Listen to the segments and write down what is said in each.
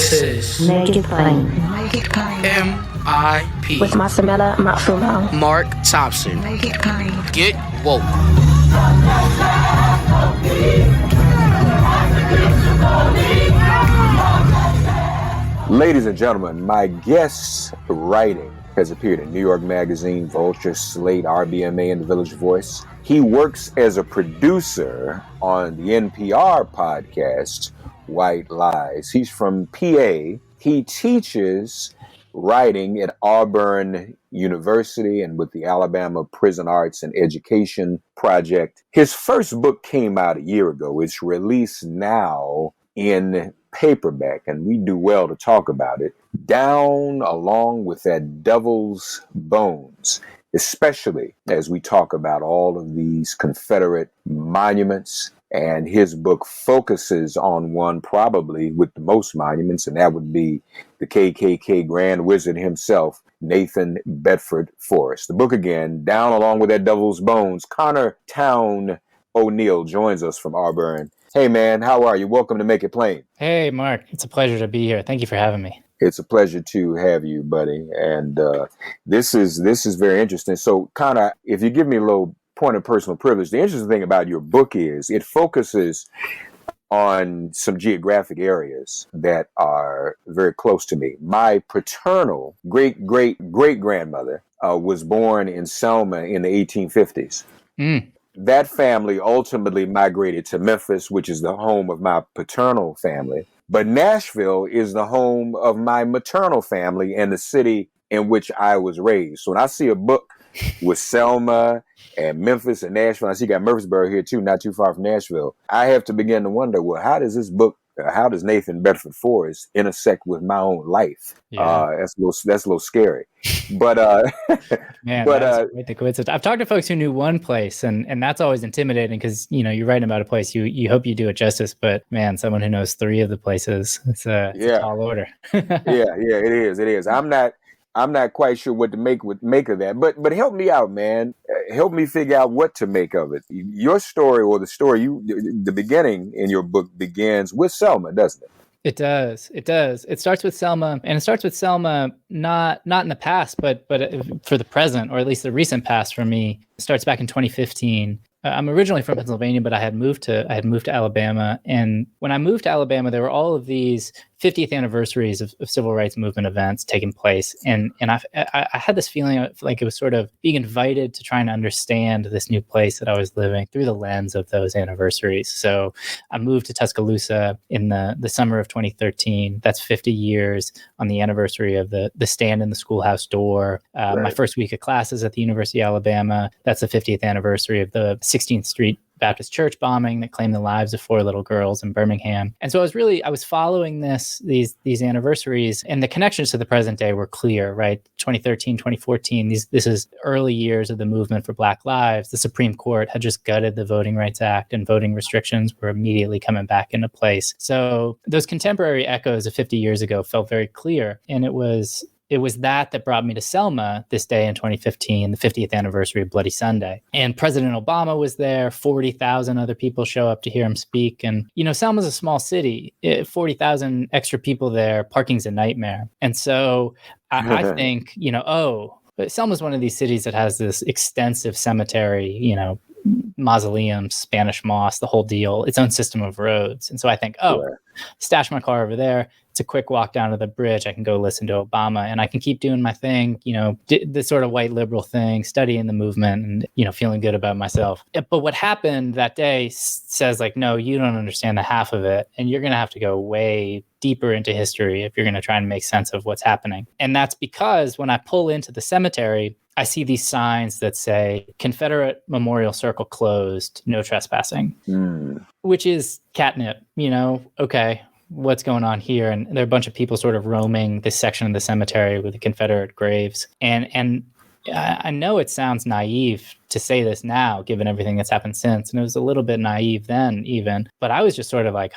This is Make It Plain. Make It Plain. MIP With Masamela Matfumo. Mark Thompson. Make It Plain. Get woke. Ladies and gentlemen, my guest's writing has appeared in New York Magazine, Vulture, Slate, RBMA, and The Village Voice. He works as a producer on the NPR podcast, White Lies. He's from PA. He teaches writing at Auburn University and with the Alabama Prison Arts and Education Project. His first book came out a year ago. It's released now in paperback, and we do well to talk about it. Down along with that Devil's Bones, especially as we talk about all of these Confederate monuments. And his book focuses on one probably with the most monuments, and that would be the KKK Grand Wizard himself, Nathan Bedford Forrest. The book again, Down Along with That Devil's Bones. Connor Towne O'Neill joins us from Auburn. Hey man, how are you? Welcome to Make It Plain. Hey Mark, it's a pleasure to be here. Thank you for having me. It's a pleasure to have you, buddy. And this is very interesting. So Connor, if you give me a little point of personal privilege, the interesting thing about your book is it focuses on some geographic areas that are very close to me. My paternal great-great-great-grandmother was born in Selma in the 1850s. That family ultimately migrated to Memphis, which is the home of my paternal family. But Nashville is the home of my maternal family and the city in which I was raised. So when I see a book with Selma and Memphis and Nashville, I see you got Murfreesboro here too, not too far from Nashville, I have to begin to wonder, well, how does Nathan Bedford Forrest intersect with my own life? Yeah. That's a little scary. But man, but that's quite the coincidence. I've talked to folks who knew one place, and that's always intimidating because you're writing about a place, you hope you do it justice, but man, someone who knows three of the places, it's a tall order. yeah, it is. I'm not quite sure what to make of that, but help me out, man. Help me figure out what to make of it. Your story, or the beginning in your book begins with Selma, doesn't it? It does. It starts with Selma, and it starts with Selma not in the past, but for the present, or at least the recent past for me. It starts back in 2015. I'm originally from Pennsylvania, but I had moved to Alabama, and when I moved to Alabama, there were all of these 50th anniversaries of civil rights movement events taking place, and I had this feeling of like it was sort of being invited to try and understand this new place that I was living through the lens of those anniversaries. So I moved to Tuscaloosa in the summer of 2013. That's 50 years on the anniversary of the stand in the schoolhouse door. Right. My first week of classes at the University of Alabama. That's the 50th anniversary of the 16th Street Baptist church bombing that claimed the lives of 4 little girls in Birmingham. And so I was following these anniversaries, and the connections to the present day were clear, right? 2013, 2014, this is early years of the movement for Black lives. The Supreme Court had just gutted the Voting Rights Act, and voting restrictions were immediately coming back into place. So those contemporary echoes of 50 years ago felt very clear. And it was that brought me to Selma this day in 2015, the 50th anniversary of Bloody Sunday. And President Obama was there. 40,000 other people show up to hear him speak. And, Selma's a small city. 40,000 extra people there. Parking's a nightmare. And so I think, Selma's one of these cities that has this extensive cemetery, mausoleums, Spanish moss, the whole deal, its own system of roads. And so I think, stash my car over there. It's a quick walk down to the bridge. I can go listen to Obama, and I can keep doing my thing, the sort of white liberal thing, studying the movement and, feeling good about myself. But what happened that day says like, no, you don't understand the half of it. And you're going to have to go way deeper into history if you're going to try and make sense of what's happening. And that's because when I pull into the cemetery, I see these signs that say Confederate Memorial Circle closed, no trespassing, which is catnip, okay. What's going on here? And there are a bunch of people sort of roaming this section of the cemetery with the Confederate graves. And I know it sounds naive to say this now, given everything that's happened since. And it was a little bit naive then even, but I was just sort of like,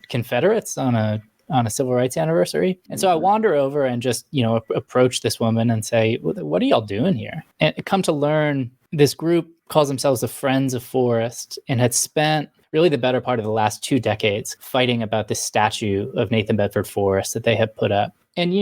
Confederates on a civil rights anniversary? And so I wander over and just, approach this woman and say, what are y'all doing here? And come to learn this group calls themselves the Friends of Forrest and had spent really the better part of the last 2 decades fighting about this statue of Nathan Bedford Forrest that they have put up. And,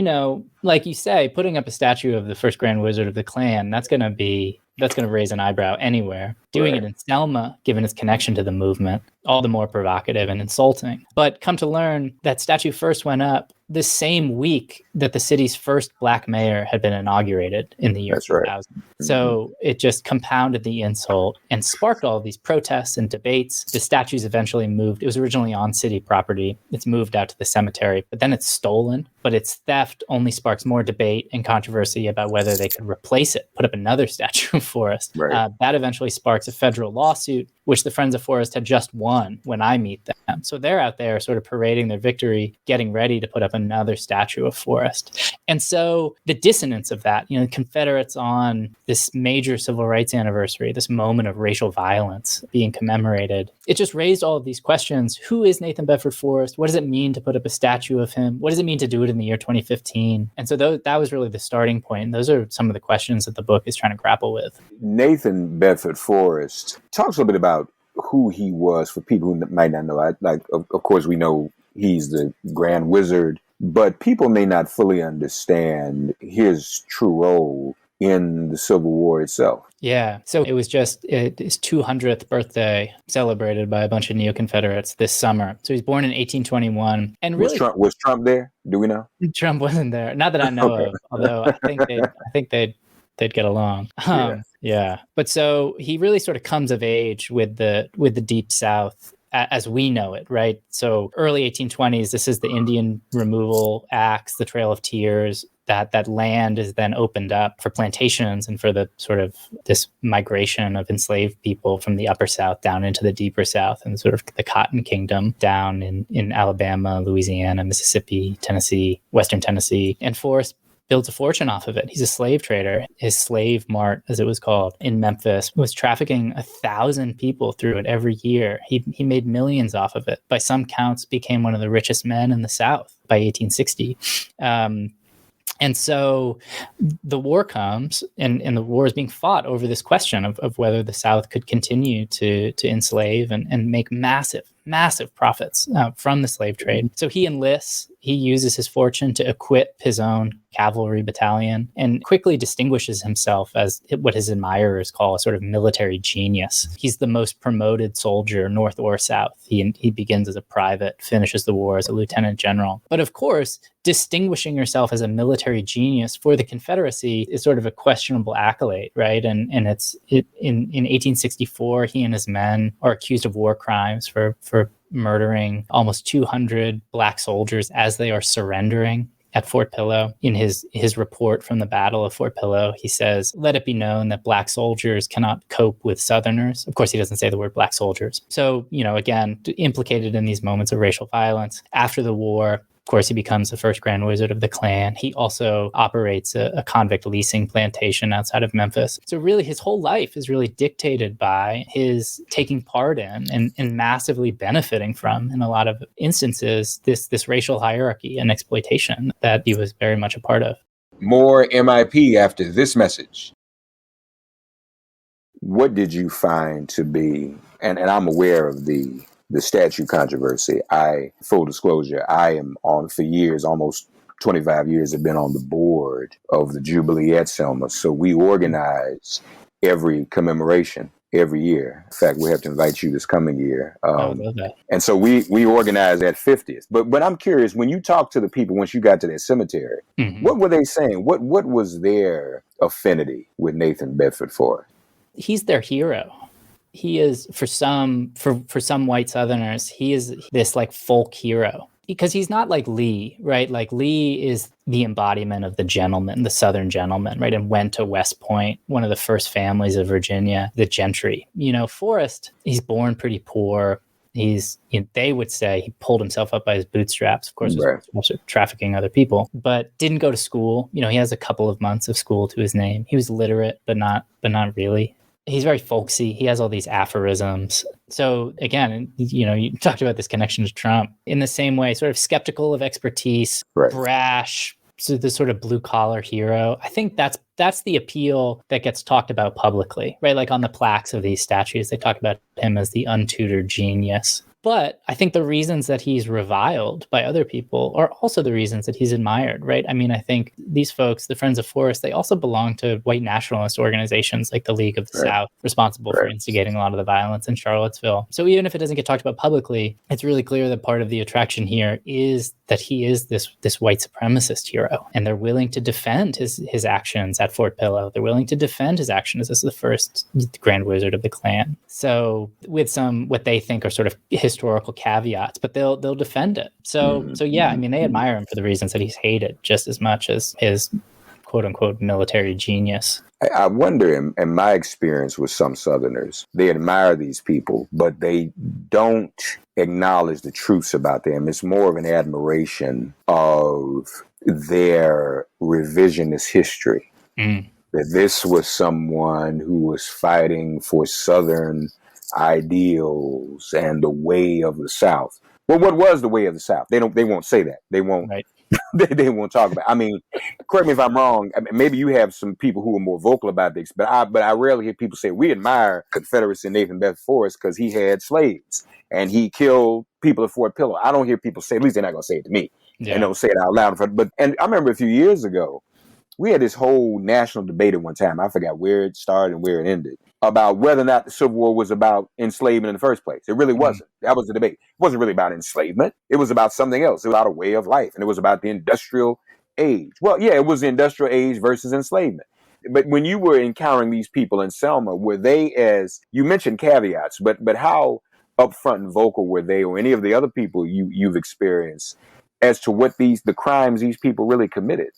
like you say, putting up a statue of the first Grand Wizard of the Klan, that's going to raise an eyebrow anywhere. Doing it in Selma, given its connection to the movement, all the more provocative and insulting. But come to learn, that statue first went up the same week that the city's first black mayor had been inaugurated in the year 2000. So it just compounded the insult and sparked all of these protests and debates. The statue's eventually moved. It was originally on city property. It's moved out to the cemetery, but then it's stolen. But its theft only sparks more debate and controversy about whether they could replace it, put up another statue of Forrest. That eventually sparks a federal lawsuit, which the Friends of Forrest had just won when I meet them. So they're out there sort of parading their victory, getting ready to put up another statue of Forrest. And so the dissonance of that, Confederates on this major civil rights anniversary, this moment of racial violence being commemorated, it just raised all of these questions. Who is Nathan Bedford Forrest? What does it mean to put up a statue of him? What does it mean to do it in the year 2015? And so that was really the starting point. And those are some of the questions that the book is trying to grapple with. Nathan Bedford Forrest talks a little bit about who he was for people who might not know. Of course, we know he's the Grand Wizard, but people may not fully understand his true role in the Civil War itself. Yeah. So it was just his 200th birthday celebrated by a bunch of Neo-Confederates this summer. So he was born in 1821. And really, was Trump there? Do we know? Trump wasn't there. Not that I know of, although I think they'd get along. Yeah. But so he really sort of comes of age with the Deep South as we know it, right? So early 1820s, this is the Indian Removal Acts, the Trail of Tears. That land is then opened up for plantations and for the sort of this migration of enslaved people from the upper South down into the deeper South and sort of the Cotton Kingdom down in Alabama, Louisiana, Mississippi, Tennessee, Western Tennessee. And Forrest builds a fortune off of it. He's a slave trader. His slave mart, as it was called, in Memphis, was trafficking 1,000 people through it every year. He made millions off of it. By some counts, became one of the richest men in the South by 1860. And so the war comes, and the war is being fought over this question of whether the South could continue to enslave and make massive profits from the slave trade. So he enlists. He uses his fortune to equip his own cavalry battalion and quickly distinguishes himself as what his admirers call a sort of military genius. He's the most promoted soldier, North or South. He begins as a private, finishes the war as a lieutenant general. But of course, distinguishing yourself as a military genius for the Confederacy is sort of a questionable accolade, right? And in 1864, he and his men are accused of war crimes for murdering almost 200 black soldiers as they are surrendering at Fort Pillow. In his report from the Battle of Fort Pillow, he says, "Let it be known that black soldiers cannot cope with Southerners." Of course, he doesn't say the word black soldiers. So, again, implicated in these moments of racial violence. After the war, of course, he becomes the first Grand Wizard of the Klan. He also operates a convict leasing plantation outside of Memphis. So really, his whole life is really dictated by his taking part in and massively benefiting from, in a lot of instances, this racial hierarchy and exploitation that he was very much a part of. More MIP after this message. What did you find to be, and I'm aware of the statue controversy. Full disclosure, I am on for years, almost 25 years, have been on the board of the Jubilee at Selma. So we organize every commemoration every year. In fact, we have to invite you this coming year. And so we organize at 50th. But I'm curious, when you talk to the people, once you got to that cemetery, what were they saying? What was their affinity with Nathan Bedford Forrest? He's their hero. He is, for some white Southerners, he is this like folk hero because he's not like Lee, right? Like Lee is the embodiment of the gentleman, the Southern gentleman, right? And went to West Point, one of the first families of Virginia, the gentry. Forrest, he's born pretty poor. They would say he pulled himself up by his bootstraps. Of course, he was also trafficking other people, but didn't go to school. He has a couple of months of school to his name. He was literate, but not really. He's very folksy. He has all these aphorisms. So again, you talked about this connection to Trump in the same way, sort of skeptical of expertise, brash, so the sort of blue collar hero. I think that's that's the appeal that gets talked about publicly, right? Like on the plaques of these statues, they talk about him as the untutored genius. But I think the reasons that he's reviled by other people are also the reasons that he's admired, right? I mean, I think these folks, the Friends of Forrest, they also belong to white nationalist organizations like the League of the South, responsible for instigating a lot of the violence in Charlottesville. So even if it doesn't get talked about publicly, it's really clear that part of the attraction here is that he is this white supremacist hero, and they're willing to defend his actions at Fort Pillow. They're willing to defend his actions as the first Grand Wizard of the Klan. So with some what they think are sort of historical caveats, but they'll defend it. So yeah, I mean, they admire him for the reasons that he's hated just as much as his quote unquote military genius. I wonder, in my experience with some Southerners, they admire these people, but they don't acknowledge the truths about them. It's more of an admiration of their revisionist history. That this was someone who was fighting for Southern ideals and the way of the South. Well, what was the way of the South? They won't say that. They won't. Right. They won't talk about it. I mean, correct me if I'm wrong. I mean, maybe you have some people who are more vocal about this, but I rarely hear people say we admire Confederacy and Nathan Bedford Forrest because he had slaves and he killed people at Fort Pillow. I don't hear people say, at least they're not going to say it to me, and don't say it out loud. And I remember a few years ago, we had this whole national debate at one time. I forgot where it started and where it ended, about whether or not the Civil War was about enslavement in the first place. It really wasn't. That was the debate. It wasn't really about enslavement. It was about something else. It was about a way of life, and it was about the industrial age. Well, yeah, it was the industrial age versus enslavement. But when you were encountering these people in Selma, were they, as you mentioned, caveats, but how upfront and vocal were they, or any of the other people you've experienced, as to what the crimes these people really committed?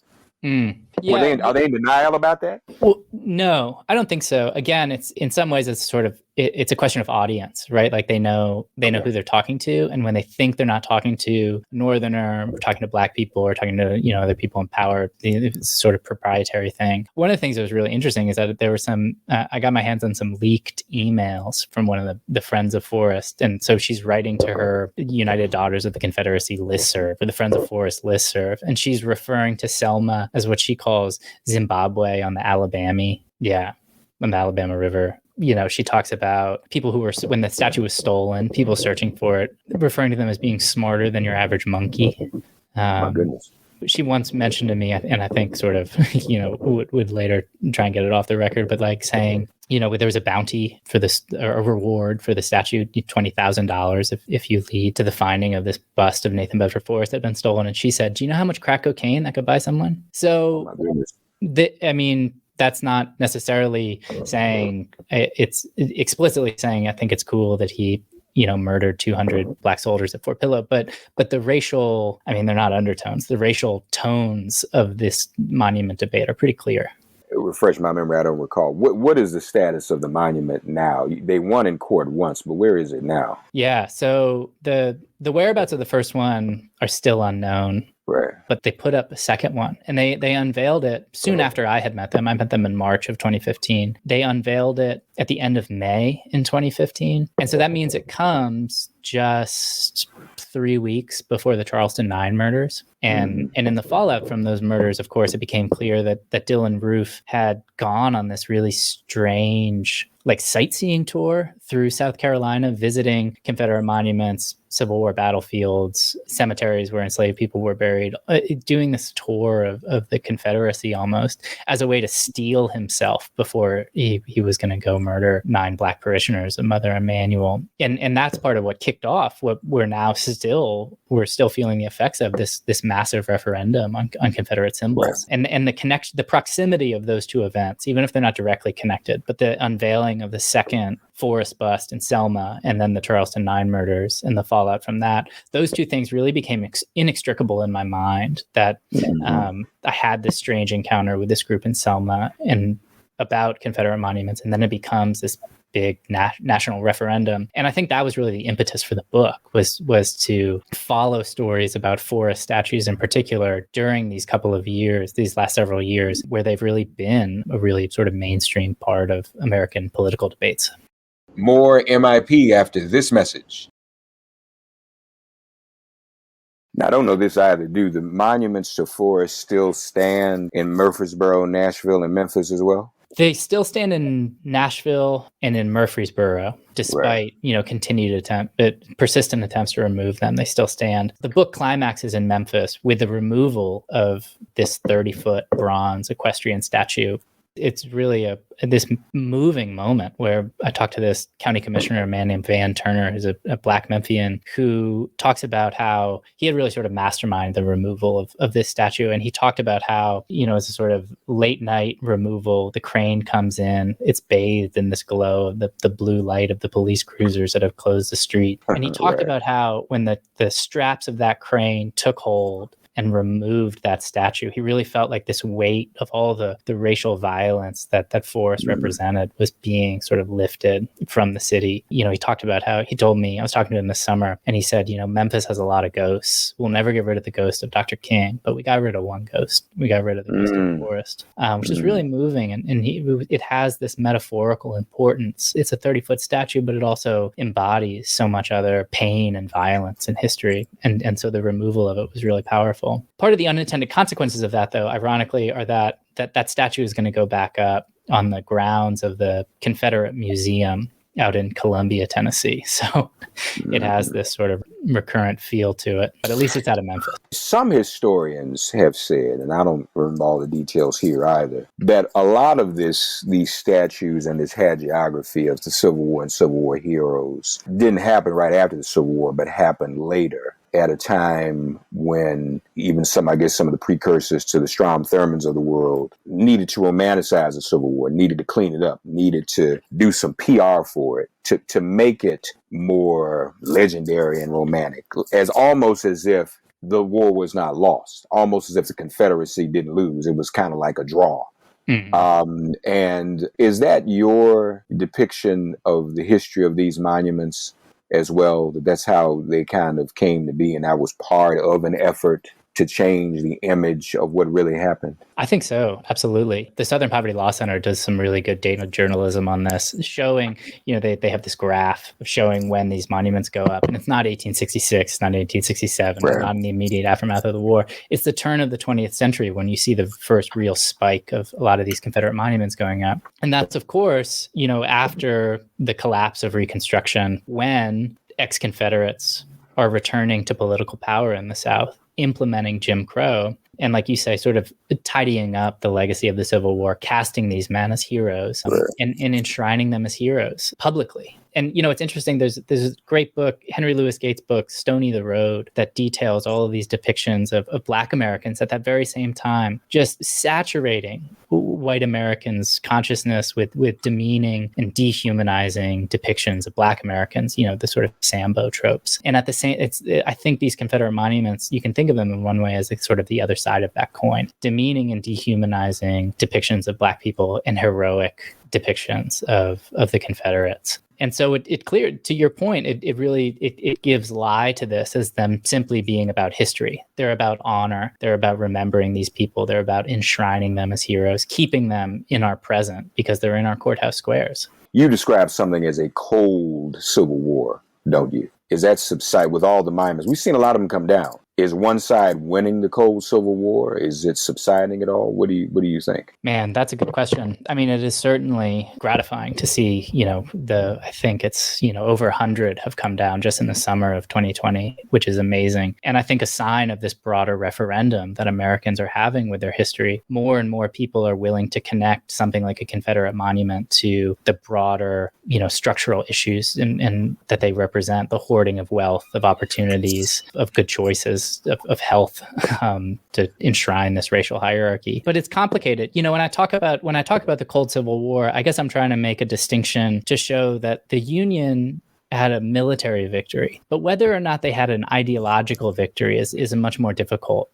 Yeah, are they in denial about that? Well, no, I don't think so. Again, it's in some ways it's sort of it's a question of audience, right? Like they know who they're talking to, and when they think they're not talking to Northerner, or talking to Black people, or talking to other people in power, it's sort of proprietary thing. One of the things that was really interesting is that there were some. I got my hands on some leaked emails from one of the Friends of Forrest, and so she's writing to her United Daughters of the Confederacy listserv, or the Friends of Forrest listserv, and she's referring to Selma as what she calls Zimbabwe on the Alabama. Yeah, on the Alabama River. She talks about people who were, when the statue was stolen, people searching for it, referring to them as being smarter than your average monkey. My goodness. She once mentioned to me, and I think sort of, would later try and get it off the record, but like saying, there was a bounty for this, or a reward for the statue, $20,000 if you lead to the finding of this bust of Nathan Bedford Forrest that had been stolen. And she said, "Do you know how much crack cocaine that could buy someone?" So, that's not necessarily saying, it's explicitly saying, I think it's cool that he, murdered 200 Black soldiers at Fort Pillow, but the racial, they're not undertones. The racial tones of this monument debate are pretty clear. Refresh my memory, I don't recall. What is the status of the monument now? They won in court once, but where is it now? Yeah, so the whereabouts of the first one are still unknown. Right. But they put up a second one, and they unveiled it soon after I had met them. I met them in March of 2015. They unveiled it at the end of May in 2015. And so that means it comes just 3 weeks before the Charleston 9 murders. And in the fallout from those murders, of course, it became clear that Dylann Roof had gone on this really strange sightseeing tour through South Carolina, visiting Confederate monuments, Civil War battlefields, cemeteries where enslaved people were buried, doing this tour of the Confederacy almost as a way to steel himself before he was going to go murder 9 Black parishioners of Mother Emanuel. And that's part of what kicked off what we're still feeling the effects of, this massive referendum on Confederate symbols. Right. And the proximity of those two events, even if they're not directly connected, but the unveiling of the second Forrest bust in Selma, and then the Charleston 9 murders and the fallout from that, those two things really became inextricable in my mind, that I had this strange encounter with this group in Selma and about Confederate monuments, and then it becomes this big national referendum. And I think that was really the impetus for the book, was to follow stories about Forrest statues in particular during these last several years, where they've really been a really sort of mainstream part of American political debates. More MIP after this message. Now, I don't know this either. Do the monuments to Forrest still stand in Murfreesboro, Nashville, and Memphis as well? They still stand in Nashville and in Murfreesboro, Right. despite, persistent attempts to remove them. They still stand. The book climaxes in Memphis with the removal of this 30-foot bronze equestrian statue. It's really this moving moment where I talked to this county commissioner, a man named Van Turner, who's a Black Memphian, who talks about how he had really sort of masterminded the removal of this statue. And he talked about how, it's a sort of late night removal. The crane comes in, it's bathed in this glow of the blue light of the police cruisers that have closed the street. And he talked about how when the straps of that crane took hold and removed that statue, he really felt like this weight of all the racial violence that Forrest represented was being sort of lifted from the city. He talked about how, he told me, I was talking to him this summer, and he said, Memphis has a lot of ghosts. We'll never get rid of the ghost of Dr. King, but we got rid of one ghost. We got rid of the ghost of Forrest, which is really moving. And it has this metaphorical importance. It's a 30-foot statue, but it also embodies so much other pain and violence in history. And so the removal of it was really powerful. Part of the unintended consequences of that, though, ironically, are that statue is going to go back up on the grounds of the Confederate Museum out in Columbia, Tennessee. So it has this sort of recurrent feel to it, but at least it's out of Memphis. Some historians have said, and I don't remember all the details here either, that a lot of these statues and this hagiography of the Civil War and Civil War heroes didn't happen right after the Civil War, but happened later, at a time when even some of the precursors to the Strom Thurmonds of the world needed to romanticize the Civil War, needed to clean it up, needed to do some PR for it, to make it more legendary and romantic, almost as if the war was not lost, almost as if the Confederacy didn't lose. It was kind of like a draw. And is that your depiction of the history of these monuments as well? That's how they kind of came to be, and that was part of an effort to change the image of what really happened? I think so. Absolutely. The Southern Poverty Law Center does some really good data journalism on this, showing, they have this graph of showing when these monuments go up. And it's not 1866, it's not 1867, right. It's not in the immediate aftermath of the war. It's the turn of the 20th century when you see the first real spike of a lot of these Confederate monuments going up. And that's, of course, after the collapse of Reconstruction, when ex-Confederates are returning to political power in the South, implementing Jim Crow, and like you say, sort of tidying up the legacy of the Civil War, casting these men as heroes, and enshrining them as heroes publicly. And, it's interesting, there's a great book, Henry Louis Gates' book, Stony the Road, that details all of these depictions of Black Americans at that very same time, just saturating white Americans' consciousness with demeaning and dehumanizing depictions of Black Americans, the sort of Sambo tropes. And at the same, I think these Confederate monuments, you can think of them in one way as sort of the other side of that coin, demeaning and dehumanizing depictions of Black people and heroic depictions of the Confederates. And so it cleared, to your point, it really gives lie to this as them simply being about history. They're about honor. They're about remembering these people. They're about enshrining them as heroes, keeping them in our present because they're in our courthouse squares. You describe something as a cold Civil War, don't you? Is that subside with all the monuments? We've seen a lot of them come down. Is one side winning the cold Civil War? Is it subsiding at all? What do you think? Man, that's a good question. I mean, it is certainly gratifying to see, I think it's, over 100 have come down just in the summer of 2020, which is amazing. And I think a sign of this broader referendum that Americans are having with their history. More and more people are willing to connect something like a Confederate monument to the broader, structural issues and that they represent, the hoarding of wealth, of opportunities, of good choices, of health, to enshrine this racial hierarchy. But it's complicated. When I talk about the cold Civil War, I guess I'm trying to make a distinction to show that the Union had a military victory, but whether or not they had an ideological victory is much more difficult.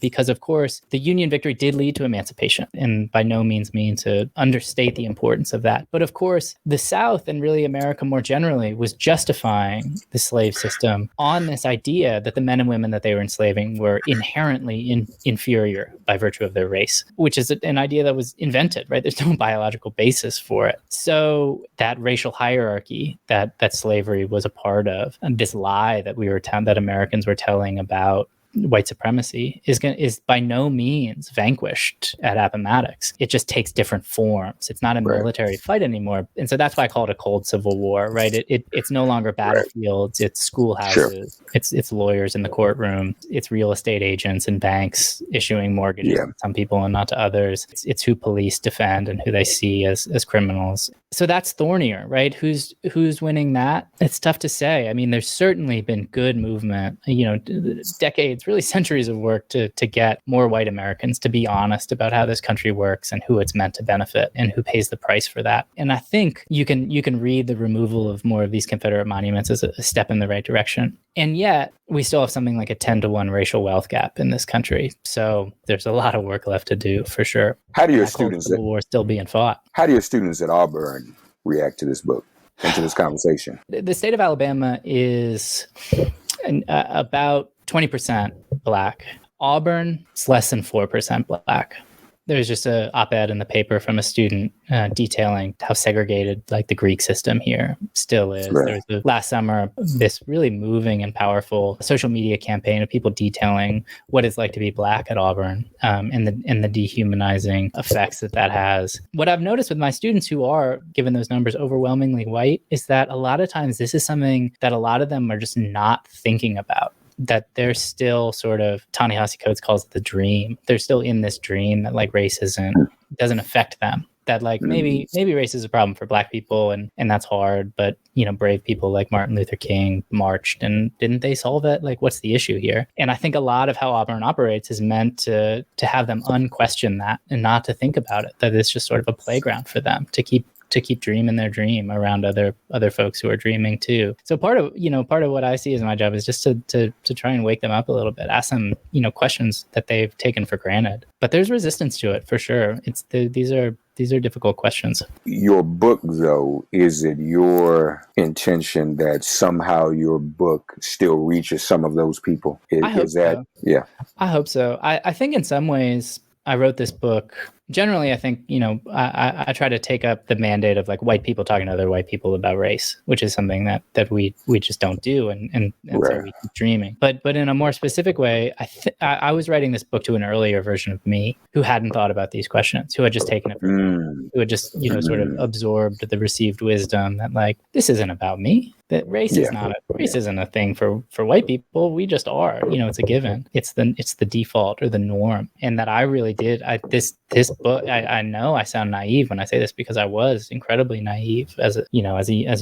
Because, of course, the Union victory did lead to emancipation, and by no means mean to understate the importance of that. But, of course, the South, and really America more generally, was justifying the slave system on this idea that the men and women that they were enslaving were inherently inferior by virtue of their race, which is an idea that was invented, right? There's no biological basis for it. So that racial hierarchy that slavery was a part of, and this lie that that Americans were telling about white supremacy is by no means vanquished at Appomattox. It just takes different forms. It's not a military fight anymore. And so that's why I call it a cold civil war, right? It's no longer battlefields, it's schoolhouses, it's lawyers in the courtroom, it's real estate agents and banks issuing mortgages to some people and not to others. It's who police defend and who they see as criminals. So that's thornier, right? Who's winning that? It's tough to say. I mean, there's certainly been good movement, decades, really centuries of work to get more white Americans to be honest about how this country works and who it's meant to benefit and who pays the price for that. And I think you can read the removal of more of these Confederate monuments as a step in the right direction. And yet we still have something like a 10-to-1 racial wealth gap in this country. So there's a lot of work left to do for sure. How do your students the war still being fought? How do your students at Auburn react to this book and to this conversation? The state of Alabama is about 20% Black. Auburn is less than 4% Black. There's just an op-ed in the paper from a student detailing how segregated like the Greek system here still is. There was last summer this really moving and powerful social media campaign of people detailing what it's like to be Black at Auburn and the dehumanizing effects that has. What I've noticed with my students who are, given those numbers, overwhelmingly white is that a lot of times this is something that a lot of them are just not thinking about. That they're still sort of, Ta-Nehisi Coates calls it the dream. They're still in this dream that like racism doesn't affect them. That like maybe race is a problem for Black people and that's hard, but brave people like Martin Luther King marched and didn't they solve it? Like what's the issue here? And I think a lot of how Auburn operates is meant to have them unquestion that and not to think about it. That it's just sort of a playground for them to keep dreaming their dream around other folks who are dreaming too. So part of what I see as my job is just to try and wake them up a little bit, ask them, questions that they've taken for granted. But there's resistance to it for sure. These are difficult questions. Your book, though, is it your intention that somehow your book still reaches some of those people? I hope so. Yeah. I hope so. I think in some ways I wrote this book. Generally, I think, I try to take up the mandate of like white people talking to other white people about race, which is something that we just don't do. And so we keep dreaming. But in a more specific way, I was writing this book to an earlier version of me who hadn't thought about these questions, who had just taken it for granted, who had just, sort of absorbed the received wisdom that like, this isn't about me. That race is not race isn't a thing for white people. We just are, it's a given. It's the default or the norm. And that I really did. This book, I know I sound naive when I say this because I was incredibly naive as a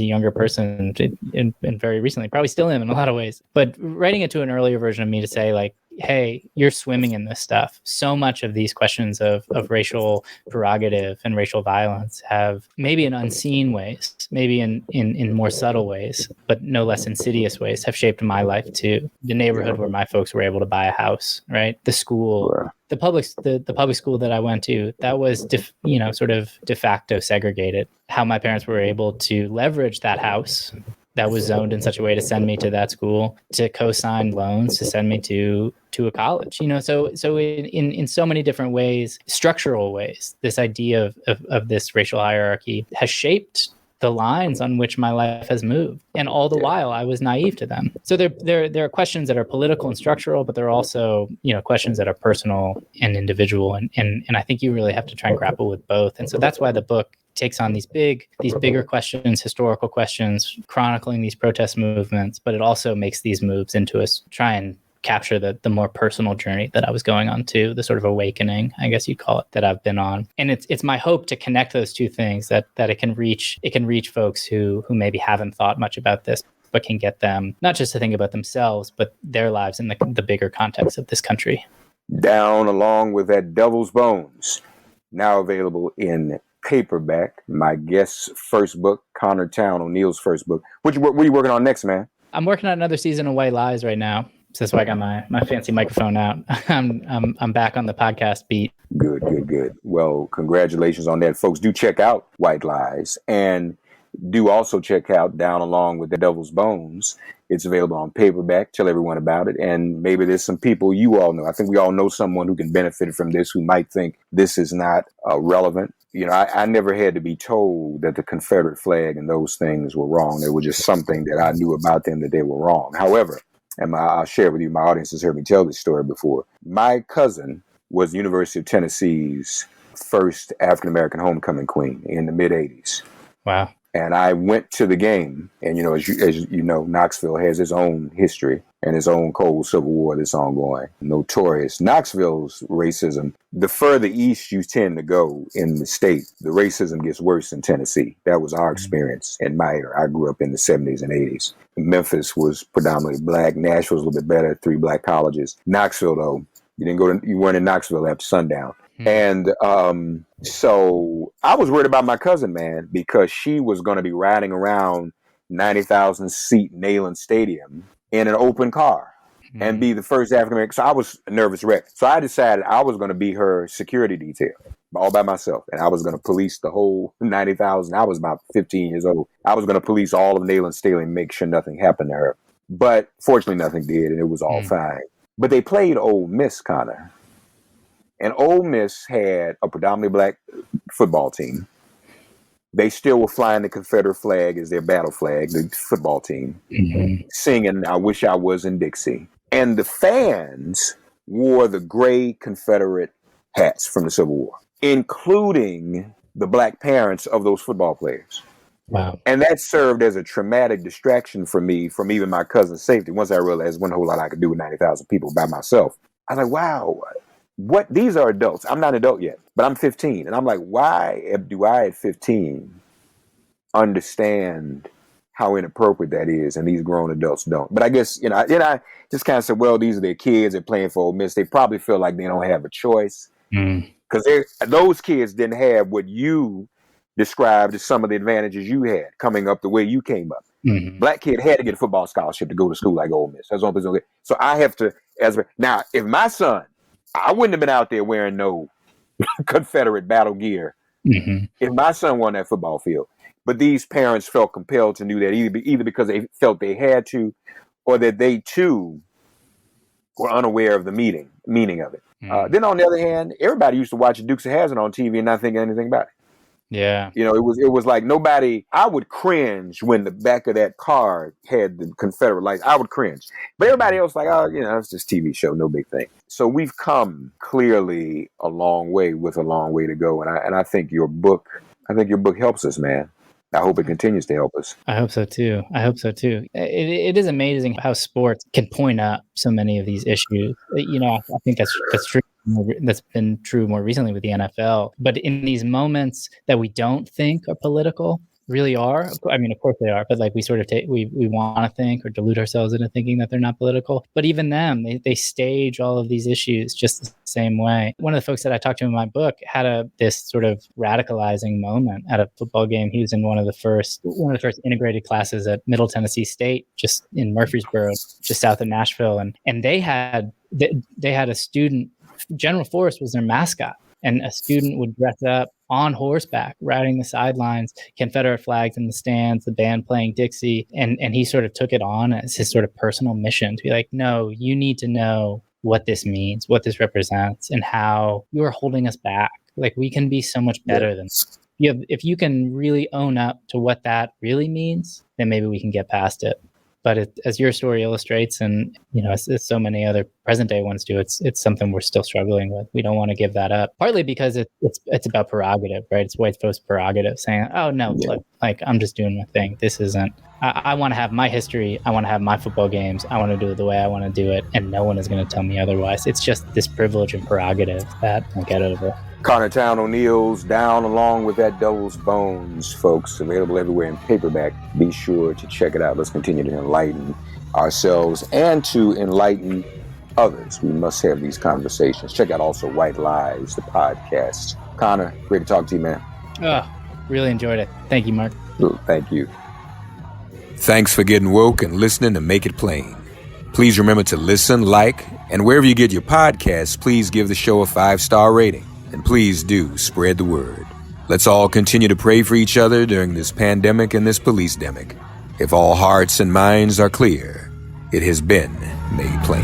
younger person and very recently, probably still am in a lot of ways. But writing it to an earlier version of me to say like, hey, you're swimming in this stuff. So much of these questions of racial prerogative and racial violence have maybe in unseen ways, maybe in more subtle ways, but no less insidious ways have shaped my life too. The neighborhood where my folks were able to buy a house, right? The school, the public school that I went to, that was, sort of de facto segregated. How my parents were able to leverage that house that was zoned in such a way to send me to that school, to co-sign loans to send me to a college, so in so many different ways, structural ways, this idea of this racial hierarchy has shaped the lines on which my life has moved. And all the while I was naive to them. So there are questions that are political and structural, but there are also, questions that are personal and individual. And I think you really have to try and grapple with both. And so that's why the book takes on these bigger questions, historical questions, chronicling these protest movements, but it also makes these moves into us try and capture the more personal journey that I was going on too, the sort of awakening, I guess you'd call it, that I've been on. And it's my hope to connect those two things, that it can reach folks who maybe haven't thought much about this, but can get them not just to think about themselves, but their lives in the bigger context of this country. Down Along with That Devil's Bones, now available in paperback. My guest's first book, Connor Towne O'Neill's first book. What are you working on next, man? I'm working on another season of White Lies right now. So that's why I got my fancy microphone out. I'm back on the podcast beat. Good. Well, congratulations on that, folks. Do check out White Lies, and do also check out Down Along with the Devil's Bones. It's available on paperback. Tell everyone about it. And maybe there's some people you all know. I think we all know someone who can benefit from this, who might think this is not relevant. I never had to be told that the Confederate flag and those things were wrong. It was just something that I knew about them, that they were wrong. However, and I'll share with you, my audience has heard me tell this story before. My cousin was the University of Tennessee's first African-American homecoming queen in the mid-'80s. Wow. And I went to the game, and, as you know, Knoxville has its own history and its own cold civil war that's ongoing. Notorious. Knoxville's racism, the further east you tend to go in the state, the racism gets worse in Tennessee. That was our experience in my era. I grew up in the 70s and 80s. Memphis was predominantly black. Nashville was a little bit better, 3 black colleges. Knoxville, though, you weren't in Knoxville after sundown. And so I was worried about my cousin, man, because she was going to be riding around 90,000 seat Neyland Stadium in an open car and be the first African-American. So I was a nervous wreck. So I decided I was going to be her security detail all by myself. And I was going to police the whole 90,000. I was about 15 years old. I was going to police all of Neyland Stadium and make sure nothing happened to her. But fortunately, nothing did, and it was all fine. But they played Ole Miss, Connor. And Ole Miss had a predominantly black football team. They still were flying the Confederate flag as their battle flag, the football team, singing "I Wish I Was in Dixie." And the fans wore the gray Confederate hats from the Civil War, including the black parents of those football players. Wow. And that served as a traumatic distraction for me from even my cousin's safety. Once I realized there wasn't a whole lot I could do with 90,000 people by myself, I was like, wow. What? These are adults. I'm not an adult yet, but I'm 15. And I'm like, why do I at 15 understand how inappropriate that is? And these grown adults don't. But I guess, then I just kind of said, well, these are their kids. They're playing for Ole Miss. They probably feel like they don't have a choice. Because those kids didn't have what you described as some of the advantages you had coming up the way you came up. Black kid had to get a football scholarship to go to school like Ole Miss. That's the only place. So I have to, now, if my son, I wouldn't have been out there wearing no Confederate battle gear if my son won that football field. But these parents felt compelled to do that either because they felt they had to, or that they too were unaware of the meaning of it. Then on the other hand, everybody used to watch Dukes of Hazzard on TV and not think anything about it. Yeah. It was like nobody, I would cringe when the back of that card had the Confederate lights. I would cringe. But everybody else like, oh, it's just a TV show, no big thing. So we've come clearly a long way with a long way to go. And I think your book helps us, man. I hope it continues to help us. I hope so too. It is amazing how sports can point up so many of these issues. I think that's true. That's been true more recently with the NFL. But in these moments that we don't think are political, really are. I mean, of course they are, but like we sort of we want to think or delude ourselves into thinking that they're not political. But even them, they stage all of these issues just the same way. One of the folks that I talked to in my book had this sort of radicalizing moment at a football game. He was in one of the first integrated classes at Middle Tennessee State, just in Murfreesboro, just south of Nashville, and they had a student. General Forrest was their mascot, and a student would dress up on horseback, riding the sidelines, Confederate flags in the stands, the band playing Dixie, and he sort of took it on as his sort of personal mission to be like, no, you need to know what this means, what this represents, and how you are holding us back. Like, we can be so much better than this. If you can really own up to what that really means, then maybe we can get past it. But as your story illustrates, and as so many other present day ones do, it's something we're still struggling with. We don't want to give that up. Partly because it's about prerogative, right? It's white folks' prerogative, saying, "Oh no, look, like I'm just doing my thing. This isn't. I want to have my history. I want to have my football games. I want to do it the way I want to do it, and no one is going to tell me otherwise." It's just this privilege and prerogative that I get over. Connor Towne O'Neill's Down Along with That Devil's Bones, folks, available everywhere in paperback. Be sure to check it out. Let's continue to enlighten ourselves and to enlighten others. We must have these conversations. Check out also White Lies, the podcast. Connor, great to talk to you, man. Really enjoyed it. Thank you, Mark. Thank you. Thanks for getting woke and listening to Make It Plain. Please remember to listen, like, and wherever you get your podcasts, please give the show a 5-star rating. And please do spread the word. Let's all continue to pray for each other during this pandemic and this police-demic. If all hearts and minds are clear, it has been made plain.